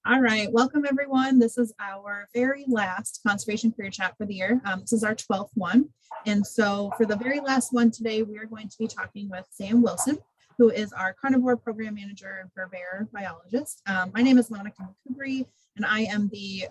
All right, welcome everyone. This is our very last conservation career chat for the year. This is our 12th one. And so for the very last one today, we are going to be talking with Sam Wilson, who is our Carnivore Program Manager and Fur Bearer Biologist. My name is Monica McCoubrey, and I am the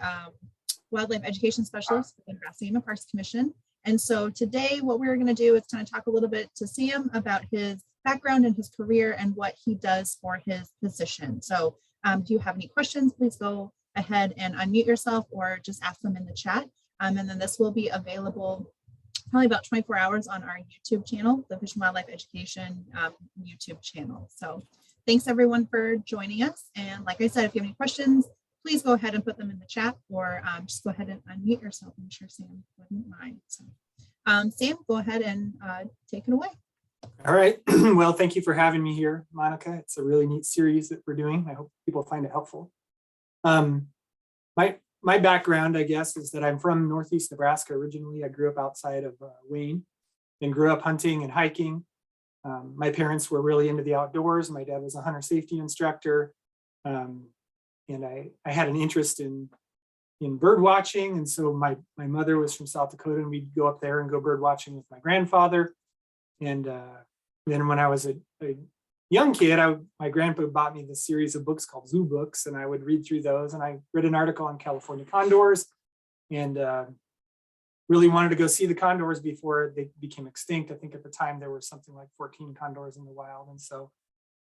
Wildlife Education Specialist with the Nebraska Game and Parks Commission. And so today what we're going to do is kind of talk a little bit to Sam about his background and his career and what he does for his position. So if you have any questions, please go ahead and unmute yourself or just ask them in the chat. And then this will be available probably about 24 hours on our YouTube channel, the Fish and Wildlife Education YouTube channel. So thanks everyone for joining us. And like I said, if you have any questions, please go ahead and put them in the chat or just go ahead and unmute yourself. I'm sure Sam wouldn't mind. So Sam, go ahead and take it away. All right. Well, thank you for having me here, Monica. It's a really neat series that we're doing. I hope people find it helpful. My background, I guess, is that I'm from Northeast Nebraska originally. I grew up outside of Wayne and grew up hunting and hiking. My parents were really into the outdoors. My dad was a hunter safety instructor. And I had an interest in bird watching. And so my mother was from South Dakota, and we'd go up there and go bird watching with my grandfather. And then when I was a young kid, my grandpa bought me this series of books called Zoo Books, and I would read through those. And I read an article on California condors and really wanted to go see the condors before they became extinct. I think at the time there were something like 14 condors in the wild. And so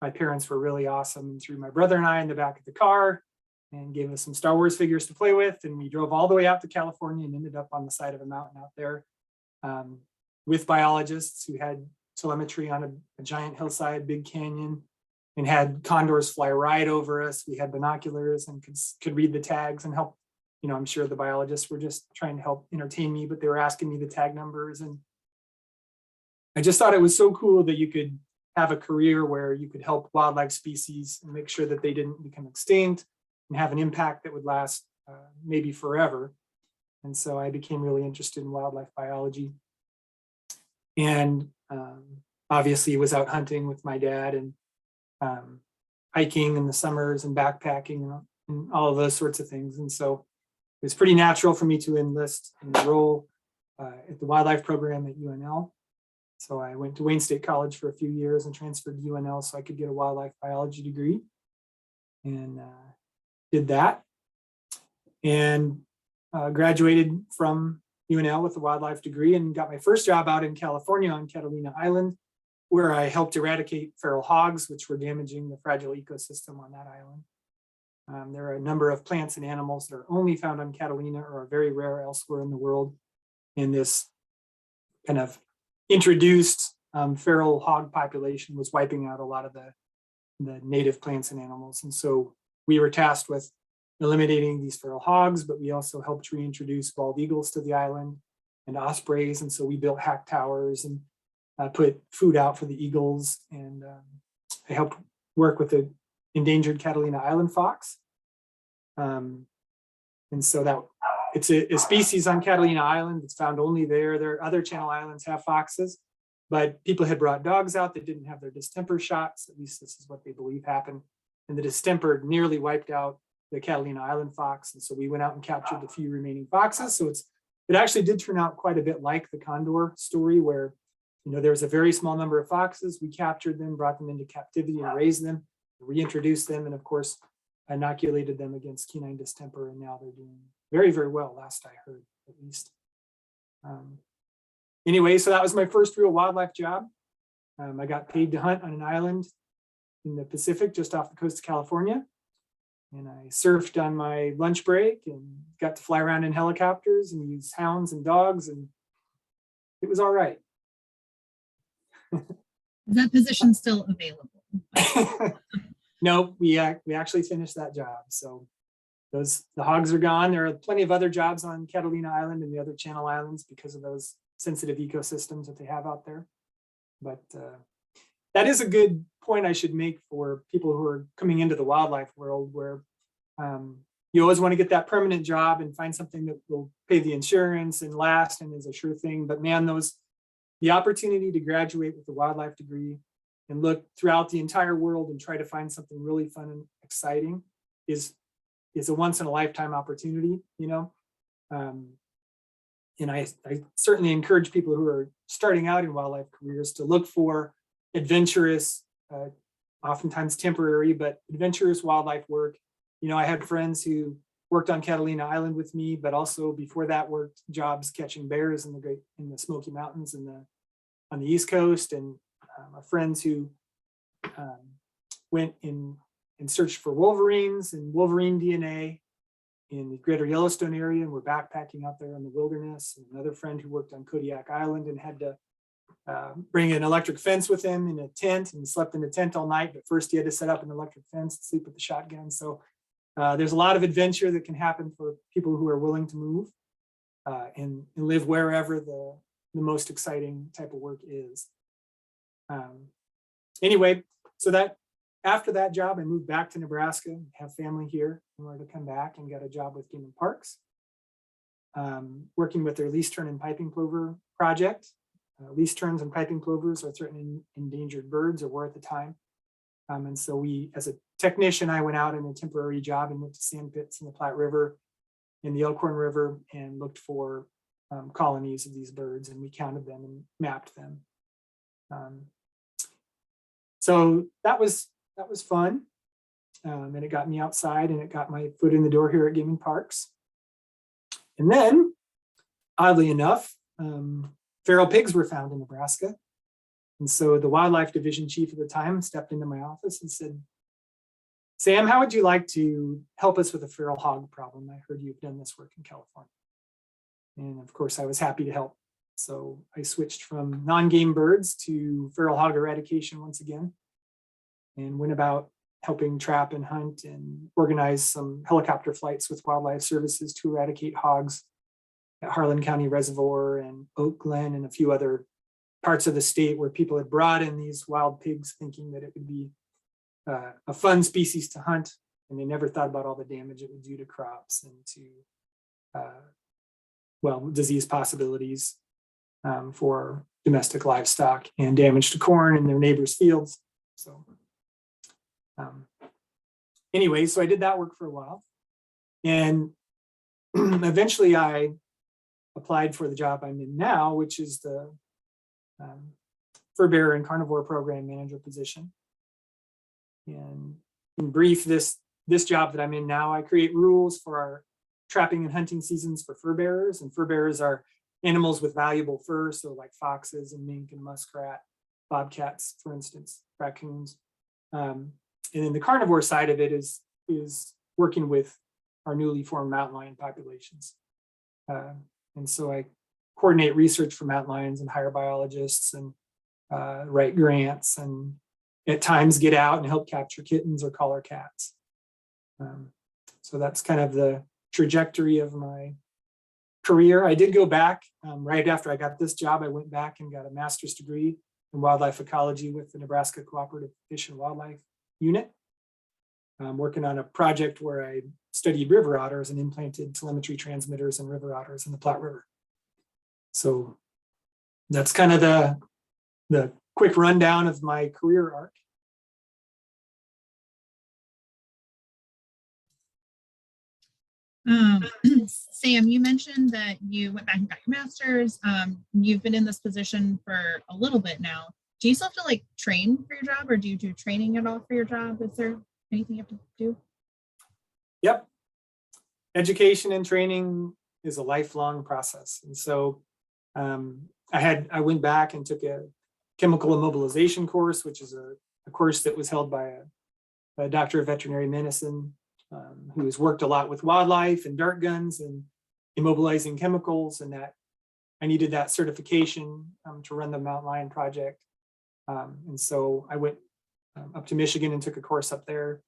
my parents were really awesome and threw my brother and I in the back of the car and gave us some Star Wars figures to play with. And we drove all the way out to California and ended up on the side of a mountain out there. With biologists who had telemetry on a giant hillside, big canyon, and had condors fly right over us. We had binoculars and could read the tags and help. I'm sure the biologists were just trying to help entertain me, but they were asking me the tag numbers. And I just thought it was so cool that you could have a career where you could help wildlife species and make sure that they didn't become extinct and have an impact that would last maybe forever. And so I became really interested in wildlife biology. And obviously was out hunting with my dad and hiking in the summers and backpacking and all of those sorts of things. And so it was pretty natural for me to enlist and enroll at the wildlife program at UNL. So I went to Wayne State College for a few years and transferred to UNL so I could get a wildlife biology degree, and did that and graduated from UNL with a wildlife degree and got my first job out in California on Catalina Island, where I helped eradicate feral hogs, which were damaging the fragile ecosystem on that island. There are a number of plants and animals that are only found on Catalina or are very rare elsewhere in the world. And this kind of introduced feral hog population was wiping out a lot of the native plants and animals. And so we were tasked with eliminating these feral hogs, but we also helped reintroduce bald eagles to the island and ospreys. And so we built hack towers and put food out for the eagles. And I helped work with the endangered Catalina island fox. And so that it's a species on Catalina Island. It's found only there. There are other Channel Islands have foxes, but people had brought dogs out that didn't have their distemper shots. At least this is what they believe happened. And the distemper nearly wiped out the Catalina Island fox. And so we went out and captured the few remaining foxes. So it actually did turn out quite a bit like the condor story, where there was a very small number of foxes. We captured them, brought them into captivity and raised them, reintroduced them, and of course inoculated them against canine distemper. And now they're doing very, very well, last I heard, at least. Anyway, so that was my first real wildlife job. I got paid to hunt on an island in the Pacific just off the coast of California. And I surfed on my lunch break and got to fly around in helicopters and use hounds and dogs, and it was all right. Is that position still available? No, we actually finished that job. So the hogs are gone. There are plenty of other jobs on Catalina Island and the other Channel Islands because of those sensitive ecosystems that they have out there. But that is a good point I should make for people who are coming into the wildlife world, where you always want to get that permanent job and find something that will pay the insurance and last and is a sure thing. But man, the opportunity to graduate with a wildlife degree and look throughout the entire world and try to find something really fun and exciting is it's a once in a lifetime opportunity, and I certainly encourage people who are starting out in wildlife careers to look for adventurous, oftentimes temporary, but adventurous wildlife work. I had friends who worked on Catalina Island with me, but also before that worked jobs catching bears in the Smoky Mountains on the East Coast, and friends who went in and searched for wolverines and wolverine DNA in the greater Yellowstone area, and we're backpacking out there in the wilderness. And another friend who worked on Kodiak Island and had to bring an electric fence with him in a tent, and slept in a tent all night. But first he had to set up an electric fence to sleep with the shotgun. So there's a lot of adventure that can happen for people who are willing to move and live wherever the most exciting type of work is. Anyway, so that after that job, I moved back to Nebraska, have family here in order to come back, and got a job with Game and Parks, working with their least tern and piping plover project. Least terns and piping plovers are threatened endangered birds, or were at the time. And so as a technician, I went out in a temporary job and went to sand pits in the Platte River, in the Elkhorn River, and looked for colonies of these birds, and we counted them and mapped them. So that was fun, and it got me outside, and it got my foot in the door here at Game and Parks. And then, oddly enough, feral pigs were found in Nebraska. And so the wildlife division chief at the time stepped into my office and said, "Sam, how would you like to help us with a feral hog problem? I heard you've done this work in California." And of course, I was happy to help. So I switched from non-game birds to feral hog eradication once again, and went about helping trap and hunt and organize some helicopter flights with wildlife services to eradicate hogs at Harlan County Reservoir and Oak Glen and a few other parts of the state where people had brought in these wild pigs thinking that it would be a fun species to hunt, and they never thought about all the damage it would do to crops and to disease possibilities for domestic livestock, and damage to corn in their neighbors' fields. So anyway, so I did that work for a while, and eventually I applied for the job I'm in now, which is the fur bearer and carnivore program manager position. And in brief, this job that I'm in now, I create rules for our trapping and hunting seasons for fur bearers. And fur bearers are animals with valuable fur, so like foxes and mink and muskrat, bobcats, for instance, raccoons. And then the carnivore side of it is working with our newly formed mountain lion populations. And so I coordinate research for mountain lions and hire biologists, and write grants, and at times get out and help capture kittens or collar cats. So that's kind of the trajectory of my career. I did go back right after I got this job. I went back and got a master's degree in wildlife ecology with the Nebraska Cooperative Fish and Wildlife Unit. I'm working on a project where I studied river otters and implanted telemetry transmitters in river otters in the Platte River. So that's kind of the quick rundown of my career arc. Sam, you mentioned that you went back and got your master's. You've been in this position for a little bit now. Do you still have to train for your job, or do you do training at all for your job? Is there anything you have to do? Yep. Education and training is a lifelong process. And so I went back and took a chemical immobilization course, which is a course that was held by a doctor of veterinary medicine who has worked a lot with wildlife and dart guns and immobilizing chemicals, and that I needed that certification to run the mountain lion project. And so I went up to Michigan and took a course up there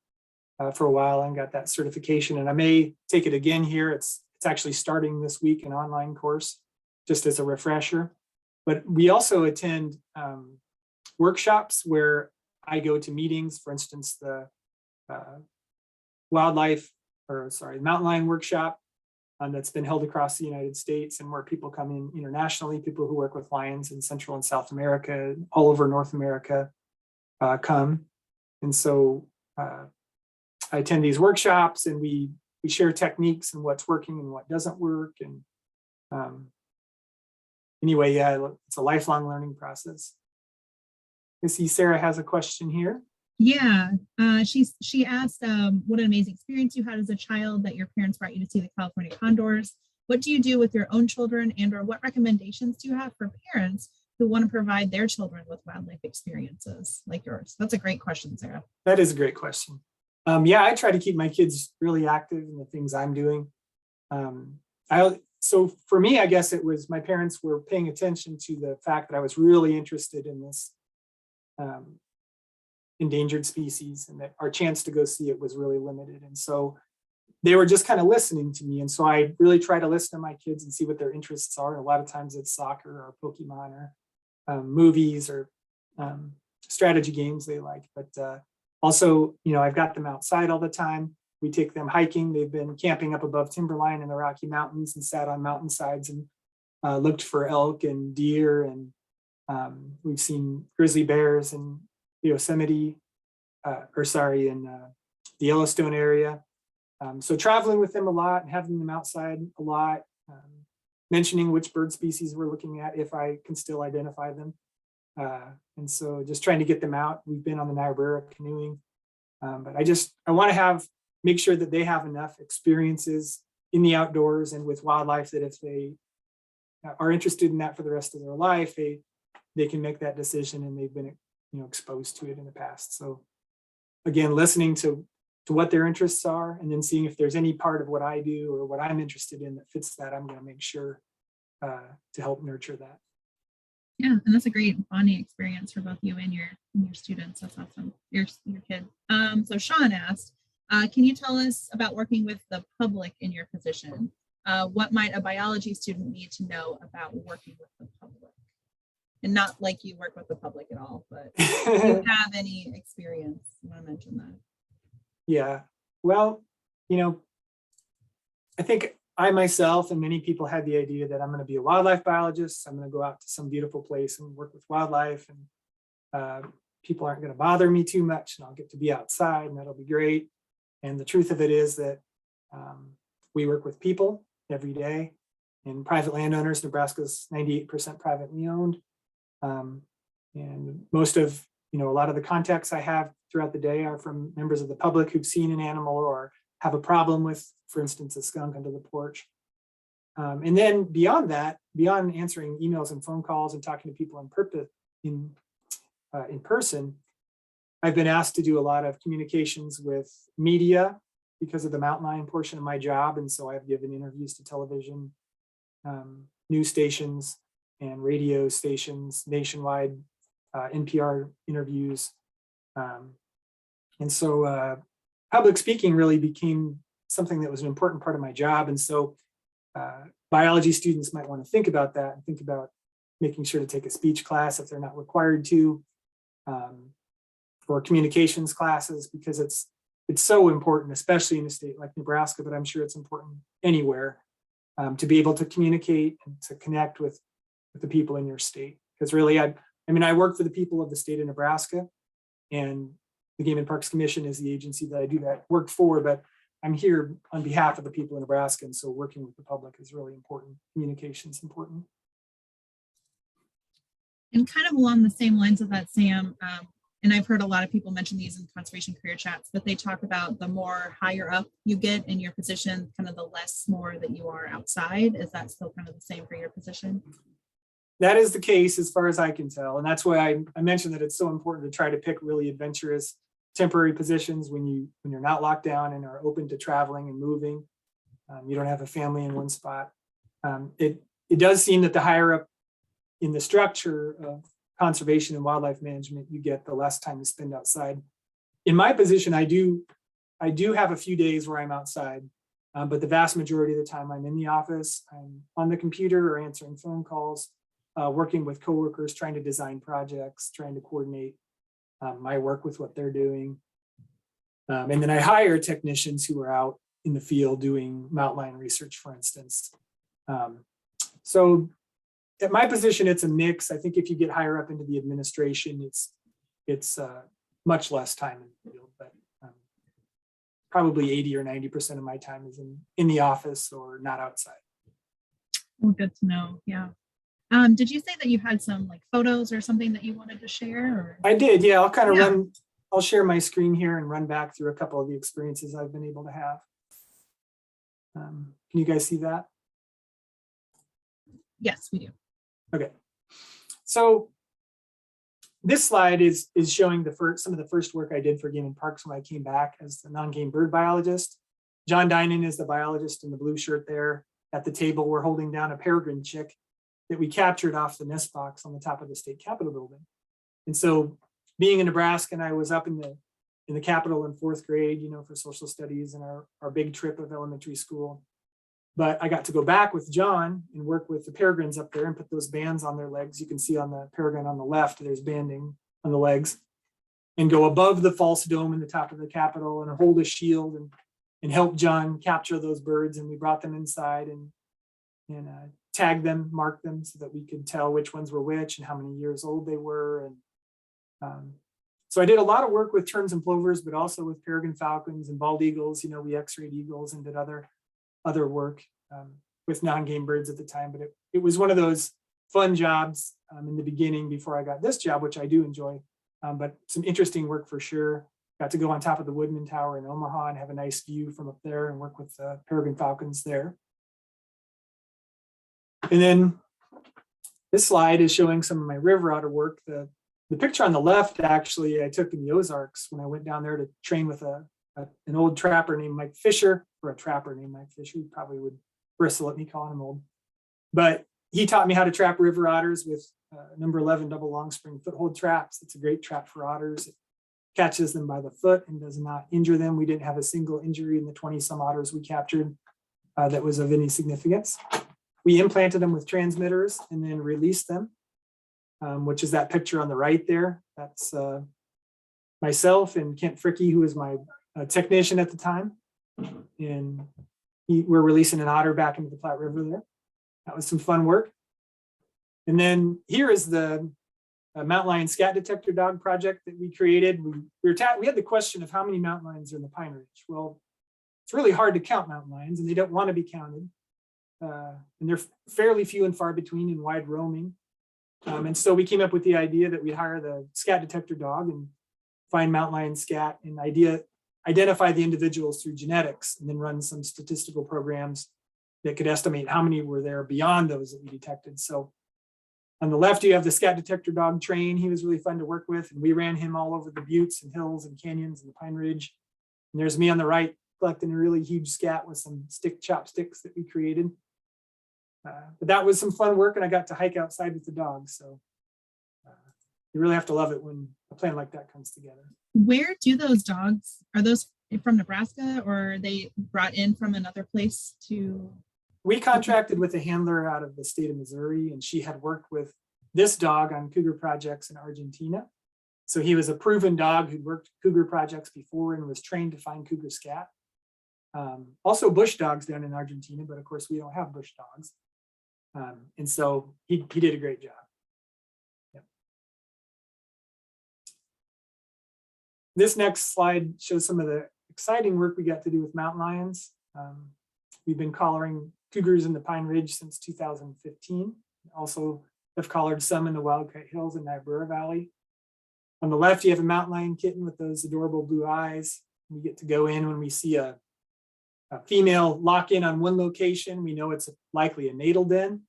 for a while and got that certification. And I may take it again here. It's actually starting this week, an online course, just as a refresher. But we also attend workshops where I go to meetings. For instance, the mountain lion workshop that's been held across the United States, and where people come in internationally, people who work with lions in Central and South America, all over North America come. And so I attend these workshops, and we we share techniques and what's working and what doesn't work. And anyway, yeah, it's a lifelong learning process. I see Sarah has a question here. Yeah, she asked what an amazing experience you had as a child that your parents brought you to see the California condors. What do you do with your own children, and or what recommendations do you have for parents who want to provide their children with wildlife experiences like yours? That's a great question, Sarah. That is a great question. Yeah, I try to keep my kids really active in the things I'm doing. So for me, I guess it was my parents were paying attention to the fact that I was really interested in this endangered species, and that our chance to go see it was really limited. And so they were just kind of listening to me. And so I really try to listen to my kids and see what their interests are. And a lot of times it's soccer or Pokemon or movies or strategy games they like. But also, I've got them outside all the time. We take them hiking. They've been camping up above timberline in the Rocky Mountains and sat on mountainsides and looked for elk and deer. And we've seen grizzly bears in Yosemite, in the Yellowstone area. So traveling with them a lot and having them outside a lot, mentioning which bird species we're looking at if I can still identify them. And so just trying to get them out. We've been on the Niobrara canoeing, but I want to make sure that they have enough experiences in the outdoors and with wildlife that if they are interested in that for the rest of their life, they can make that decision, and they've been exposed to it in the past. So again, listening to what their interests are, and then seeing if there's any part of what I do or what I'm interested in that fits that, I'm going to make sure to help nurture that. Yeah, and that's a great bonding experience for both you and your students. That's awesome. Your kid. So Sean asked, can you tell us about working with the public in your position? What might a biology student need to know about working with the public? And not like you work with the public at all, but if you have any experience, you want to mention that? Yeah, well, I think I myself and many people had the idea that I'm going to be a wildlife biologist. I'm going to go out to some beautiful place and work with wildlife, and people aren't going to bother me too much, and I'll get to be outside, and that'll be great. And the truth of it is that we work with people every day, and private landowners. Nebraska's 98% privately owned. And most of, a lot of the contacts I have throughout the day are from members of the public who've seen an animal or have a problem with, for instance, a skunk under the porch. And then beyond that, beyond answering emails and phone calls and talking to people in person, I've been asked to do a lot of communications with media because of the mountain lion portion of my job. And so I've given interviews to television, news stations, and radio stations nationwide, NPR interviews. And so public speaking really became something that was an important part of my job. And so biology students might want to think about that and think about making sure to take a speech class if they're not required to, or communications classes, because it's so important, especially in a state like Nebraska, but I'm sure it's important anywhere, to be able to communicate and to connect with the people in your state. Because really, I work for the people of the state of Nebraska, and the Game and Parks Commission is the agency that I do that work for, but I'm here on behalf of the people in Nebraska, and so working with the public is really important. Communication is important. And kind of along the same lines of that, Sam, and I've heard a lot of people mention these in conservation career chats, but they talk about the more higher up you get in your position, kind of the less more that you are outside. Is that still kind of the same for your position? That is the case as far as I can tell. And that's why I mentioned that it's so important to try to pick really adventurous temporary positions when you're not locked down and are open to traveling and moving. You don't have a family in one spot. It does seem that the higher up in the structure of conservation and wildlife management you get, the less time to spend outside. In my position, I do have a few days where I'm outside, but the vast majority of the time I'm in the office, I'm on the computer or answering phone calls, working with coworkers, trying to design projects, trying to coordinate my work with what they're doing. And then I hire technicians who are out in the field doing mountain lion research, for instance. So at my position, it's a mix. I think if you get higher up into the administration, it's much less time in the field. But probably 80 or 90% of my time is in the office or not outside. Well, good to know. Yeah. Did you say that you had some like photos or something that you wanted to share? Or? I did, yeah. I'll kind of Yeah. I'll share my screen here and run back through a couple of the experiences I've been able to have. Can you guys see that? Yes, we do. Okay. So this slide is showing some of the first work I did for Game and Parks when I came back as the non-game bird biologist. John Dinan is the biologist in the blue shirt there. At the table, we're holding down a peregrine chick that we captured off the nest box on the top of the state capitol building. And so being in Nebraska, and I was up in the Capitol in 4th grade, you know, for social studies and our big trip of elementary school. But I got to go back with John and work with the peregrines up there and put those bands on their legs. You can see on the peregrine on the left, there's banding on the legs, and go above the false dome in the top of the Capitol and hold a shield and help John capture those birds. And we brought them inside and tag them, mark them so that we could tell which ones were which and how many years old they were. And so I did a lot of work with terns and plovers, but also with peregrine falcons and bald eagles. You know, we x-rayed eagles and did other work with non-game birds at the time. But it was one of those fun jobs in the beginning before I got this job, which I do enjoy, but some interesting work for sure. Got to go on top of the Woodman Tower in Omaha and have a nice view from up there and work with peregrine falcons there. And then this slide is showing some of my river otter work. The picture on the left, actually, I took in the Ozarks when I went down there to train with an old trapper named Mike Fisher, or a trapper named Mike Fisher. He probably would bristle at me calling him old. But he taught me how to trap river otters with number 11 double long spring foothold traps. It's a great trap for otters. It catches them by the foot and does not injure them. We didn't have a single injury in the 20 some otters we captured that was of any significance. We implanted them with transmitters and then released them, which is that picture on the right there. That's myself and Kent Fricky, who was my technician at the time. And we're releasing an otter back into the Platte River there. That was some fun work. And then here is the mountain lion scat detector dog project that we created. We had the question of how many mountain lions are in the Pine Ridge. Well, it's really hard to count mountain lions and they don't want to be counted. And they're fairly few and far between and wide roaming. And so we came up with the idea that we'd hire the scat detector dog and find mountain lion scat and identify the individuals through genetics and then run some statistical programs that could estimate how many were there beyond those that we detected. So on the left, you have the scat detector dog train. He was really fun to work with. And we ran him all over the buttes and hills and canyons and the Pine Ridge. And there's me on the right collecting a really huge scat with some chopsticks that we created. But that was some fun work, and I got to hike outside with the dog. So you really have to love it when a plan like that comes together. Where do those dogs, are those from Nebraska or are they brought in from another place to? We contracted with a handler out of the state of Missouri, and she had worked with this dog on cougar projects in Argentina. So he was a proven dog who'd worked cougar projects before and was trained to find cougar scat. Also bush dogs down in Argentina, but of course we don't have bush dogs. And so he did a great job. Yep. This next slide shows some of the exciting work we got to do with mountain lions. We've been collaring cougars in the Pine Ridge since 2015. Also have collared some in the Wildcat Hills and Niobrara Valley. On the left, you have a mountain lion kitten with those adorable blue eyes. We get to go in when we see a female lock in on one location. We know it's likely a natal den.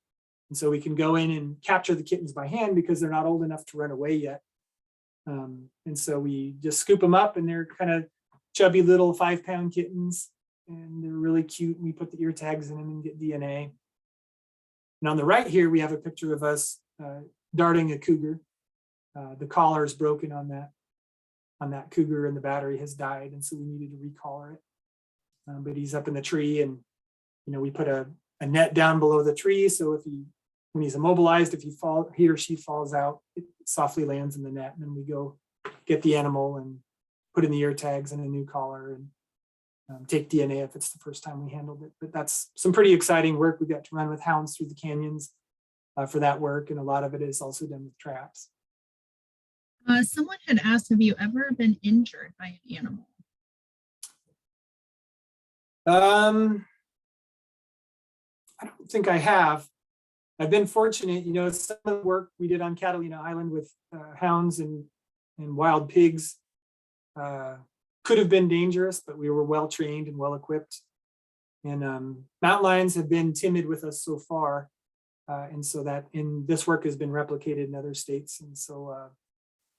And so we can go in and capture the kittens by hand because they're not old enough to run away yet. And so we just scoop them up and they're kind of chubby little 5-pound kittens and they're really cute. We put the ear tags in them and get DNA. And on the right here, we have a picture of us darting a cougar. The collar is broken on that cougar and the battery has died. And so we needed to recollar it. But he's up in the tree and, we put a net down below the tree. So when he's immobilized, if he or she falls out, it softly lands in the net. And then we go get the animal and put in the ear tags and a new collar and take DNA if it's the first time we handled it. But that's some pretty exciting work. We got to run with hounds through the canyons for that work. And a lot of it is also done with traps. Someone had asked, have you ever been injured by an animal? I don't think I have. I've been fortunate, some of the work we did on Catalina Island with hounds and wild pigs could have been dangerous, but we were well trained and well equipped. And mountain lions have been timid with us so far. And so that this work has been replicated in other states. And so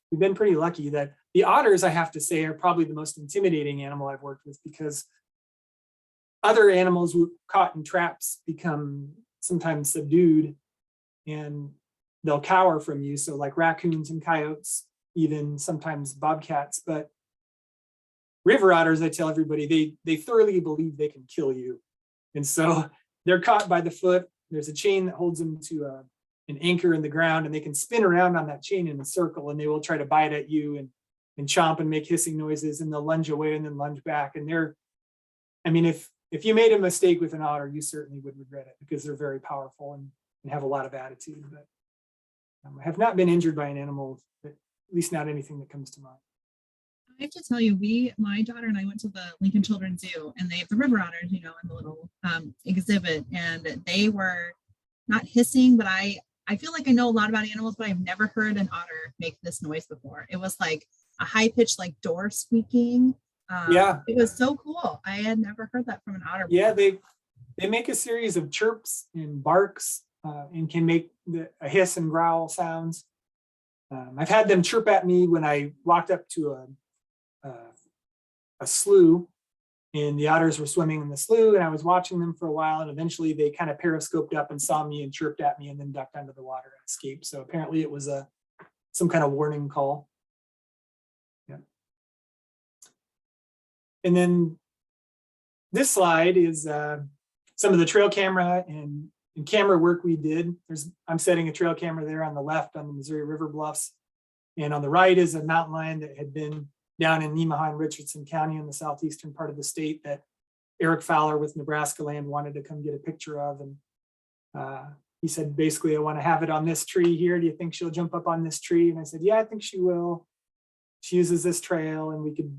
we've been pretty lucky that the otters, I have to say, are probably the most intimidating animal I've worked with, because other animals caught in traps become sometimes subdued and they'll cower from you. So like raccoons and coyotes, even sometimes bobcats, but river otters, I tell everybody, they thoroughly believe they can kill you. And so they're caught by the foot. There's a chain that holds them to an anchor in the ground, and they can spin around on that chain in a circle, and they will try to bite at you and chomp and make hissing noises, and they'll lunge away and then lunge back. And if you made a mistake with an otter, you certainly would regret it, because they're very powerful and have a lot of attitude. But I have not been injured by an animal, at least not anything that comes to mind. I have to tell you, my daughter and I went to the Lincoln Children's Zoo, and they have the river otters, in the little exhibit, and they were not hissing, but I feel like I know a lot about animals, but I've never heard an otter make this noise before. It was like a high pitched, like door squeaking. Yeah, it was so cool. I had never heard that from an otter before. Yeah, they make a series of chirps and barks and can make a hiss and growl sounds. I've had them chirp at me when I walked up to a slough, and the otters were swimming in the slough, and I was watching them for a while, and eventually they kind of periscoped up and saw me and chirped at me and then ducked under the water and escaped. So apparently it was some kind of warning call. Yeah. And then this slide is some of the trail camera and camera work we did. I'm setting a trail camera there on the left on the Missouri River bluffs, and on the right is a mountain lion that had been down in Nemaha and Richardson County in the southeastern part of the state that Eric Fowler with Nebraska Land wanted to come get a picture of. And he said, basically, I want to have it on this tree here. Do you think she'll jump up on this tree? And I said, yeah, I think she will. She uses this trail, and we could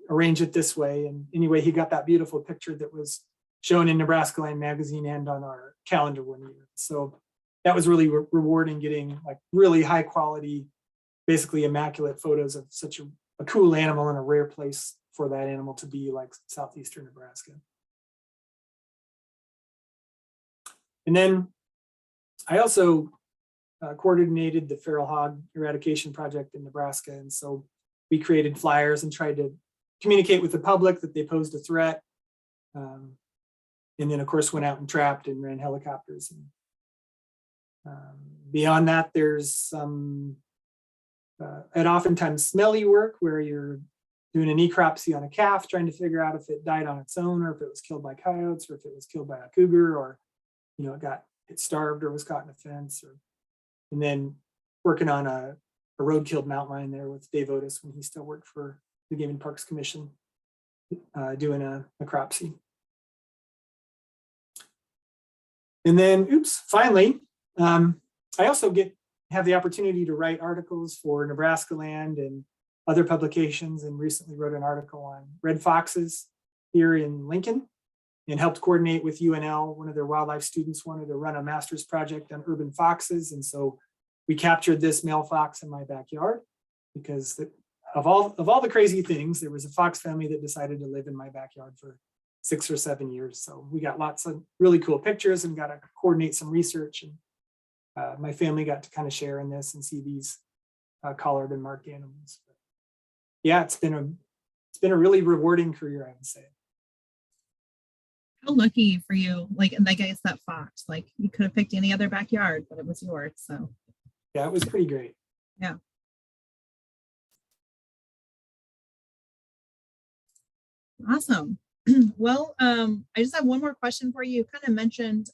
arrange it this way. And anyway, he got that beautiful picture that was shown in Nebraska Land magazine and on our calendar one year. So that was really rewarding, getting like really high quality, basically immaculate photos of such a cool animal in a rare place for that animal to be, like southeastern Nebraska. And then I also coordinated the feral hog eradication project in Nebraska. And so we created flyers and tried to communicate with the public that they posed a threat. And then of course went out and trapped and ran helicopters. And beyond that, there's some and oftentimes smelly work where you're doing a necropsy on a calf, trying to figure out if it died on its own, or if it was killed by coyotes, or if it was killed by a cougar, or it starved or was caught in a fence. And then working on a road-killed mountain lion there with Dave Otis when he still worked for the Game and Parks Commission, doing a necropsy. And then, finally, I also have the opportunity to write articles for Nebraska Land and other publications, and recently wrote an article on red foxes here in Lincoln, and helped coordinate with UNL. One of their wildlife students wanted to run a master's project on urban foxes, and so we captured this male fox in my backyard, because of all the crazy things, there was a fox family that decided to live in my backyard for 6 or 7 years. So we got lots of really cool pictures and got to coordinate some research, and my family got to kind of share in this and see these collared and marked animals. But yeah, it's been a really rewarding career, I would say. How lucky for you! Like I guess that fox, like you could have picked any other backyard, but it was yours. So yeah, it was pretty great. Yeah. Awesome. Well, I just have one more question for you. You kind of mentioned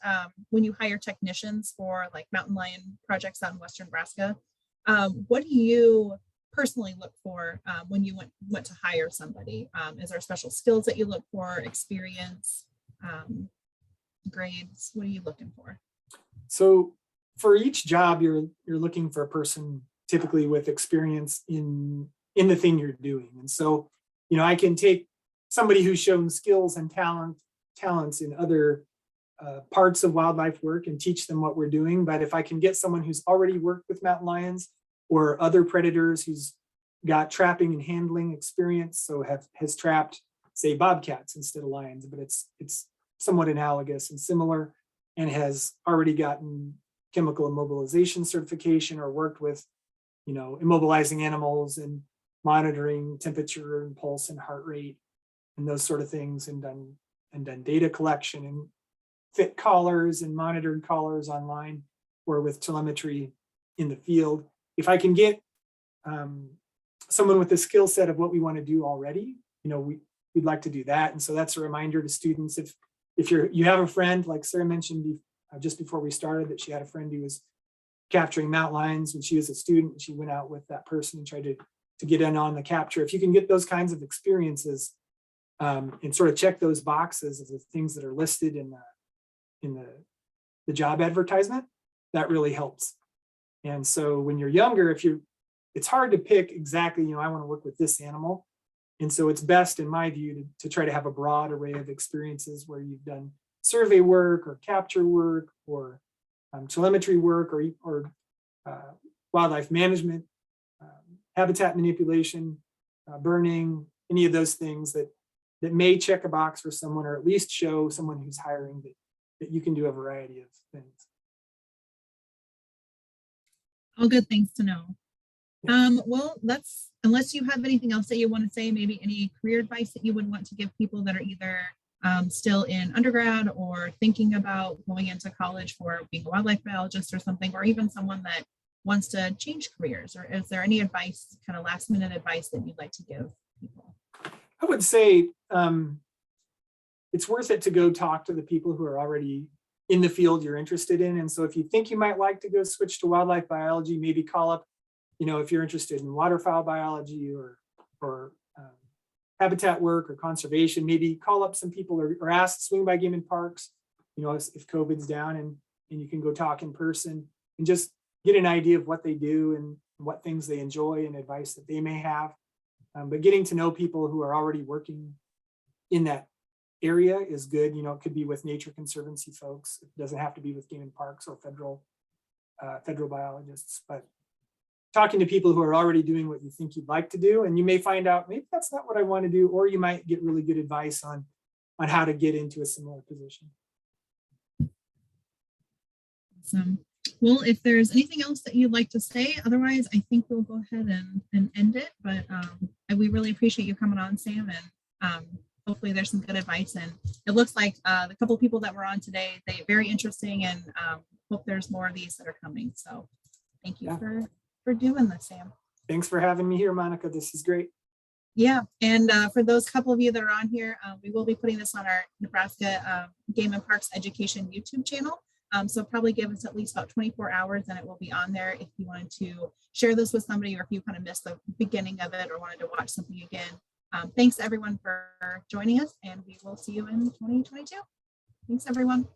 when you hire technicians for like mountain lion projects out in Western Nebraska, what do you personally look for when you went to hire somebody? Is there special skills that you look for, experience, grades? What are you looking for? So for each job, you're looking for a person typically with experience in the thing you're doing. And so, I can take somebody who's shown skills and talents in other parts of wildlife work and teach them what we're doing. But if I can get someone who's already worked with mountain lions or other predators, who's got trapping and handling experience, so has trapped, say, bobcats instead of lions, but it's somewhat analogous and similar, and has already gotten chemical immobilization certification or worked with, immobilizing animals and monitoring temperature and pulse and heart rate and those sort of things, and done data collection and fit collars and monitored collars online or with telemetry in the field. If I can get someone with the skill set of what we want to do already, we'd like to do that. And so that's a reminder to students. If you have a friend, like Sarah mentioned just before we started, that she had a friend who was capturing mountain lions when she was a student, and she went out with that person and tried to get in on the capture. If you can get those kinds of experiences and sort of check those boxes of the things that are listed in the job advertisement, that really helps. And so when you're younger, it's hard to pick exactly, I want to work with this animal. And so it's best, in my view, to try to have a broad array of experiences where you've done survey work or capture work or telemetry work or wildlife management, habitat manipulation, burning, any of those things that may check a box for someone, or at least show someone who's hiring that you can do a variety of things. All good things to know. Well, unless you have anything else that you want to say, maybe any career advice that you would want to give people that are either still in undergrad or thinking about going into college for being a wildlife biologist or something, or even someone that wants to change careers, or is there any advice, kind of last minute advice, that you'd like to give people? I would say it's worth it to go talk to the people who are already in the field you're interested in. And so if you think you might like to go switch to wildlife biology, maybe call up, if you're interested in waterfowl biology or habitat work or conservation, maybe call up some people or ask, swing by Game and Parks, if COVID's down, and you can go talk in person and just get an idea of what they do and what things they enjoy and advice that they may have. But getting to know people who are already working in that area is good. It could be with Nature Conservancy folks. It doesn't have to be with Game and Parks or federal biologists, but talking to people who are already doing what you think you'd like to do, and you may find out maybe that's not what I want to do, or you might get really good advice on how to get into a similar position. Awesome. Well, if there's anything else that you'd like to say, otherwise I think we'll go ahead and end it. But we really appreciate you coming on, Sam, and hopefully there's some good advice. And it looks like the couple of people that were on today, they're very interesting, and hope there's more of these that are coming. So thank you for doing this, Sam. Thanks for having me here, Monica. This is great. Yeah, and for those couple of you that are on here, we will be putting this on our Nebraska Game and Parks Education YouTube channel. So probably give us at least about 24 hours and it will be on there if you wanted to share this with somebody, or if you kind of missed the beginning of it or wanted to watch something again. Thanks everyone for joining us, and we will see you in 2022. Thanks everyone.